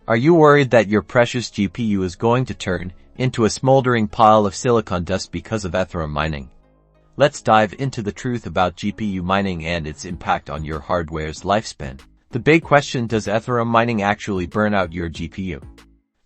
Are you worried that your precious GPU is going to turn into a smoldering pile of silicon dust because of Ethereum mining? Let's dive into the truth about GPU mining and its impact on your hardware's lifespan. The big question: does Ethereum mining actually burn out your GPU?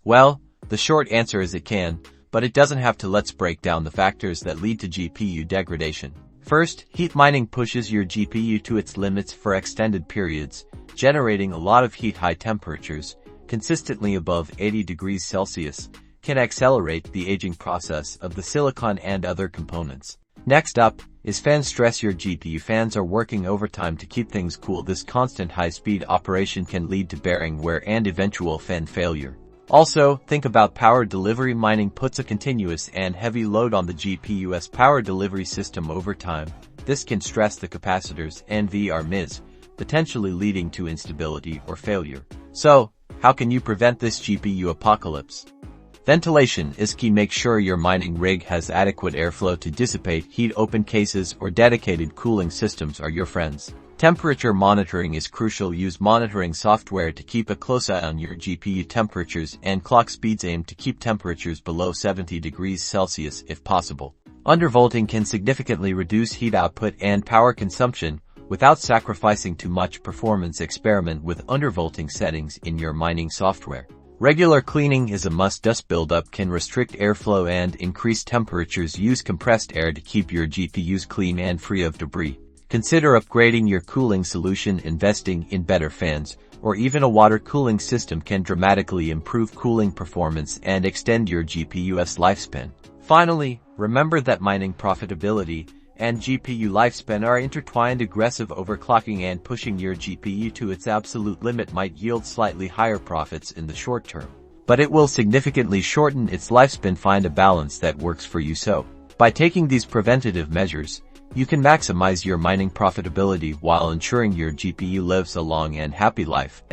Well, the short answer is it can, but it doesn't have to. Let's break down the factors that lead to GPU degradation. First, heat mining pushes your GPU to its limits for extended periods, generating a lot of heat. High temperatures, consistently above 80 degrees Celsius, can accelerate the aging process of the silicon and other components. Next up is fan stress. Your GPU fans are working overtime to keep things cool. This constant high-speed operation can lead to bearing wear and eventual fan failure. Also, think about power delivery. Mining puts a continuous and heavy load on the GPU's power delivery system over time. This can stress the capacitors and VRMIs, potentially leading to instability or failure. So, how can you prevent this GPU apocalypse? Ventilation is key. Make sure your mining rig has adequate airflow to dissipate heat. Open cases or dedicated cooling systems are your friends. Temperature monitoring is crucial. Use monitoring software to keep a close eye on your GPU temperatures and clock speeds. Aim to keep temperatures below 70 degrees Celsius if possible. Undervolting can significantly reduce heat output and power consumption without sacrificing too much performance. Experiment with undervolting settings in your mining software. Regular cleaning is a must. Dust buildup can restrict airflow and increase temperatures. Use compressed air to keep your GPUs clean and free of debris. Consider upgrading your cooling solution. Investing in better fans or even a water cooling system can dramatically improve cooling performance and extend your GPU's lifespan. Finally, remember that mining profitability and GPU lifespan are intertwined. Aggressive overclocking and pushing your GPU to its absolute limit might yield slightly higher profits in the short term, but it will significantly shorten its lifespan. Find a balance that works for you. So, by taking these preventative measures, you can maximize your mining profitability while ensuring your GPU lives a long and happy life.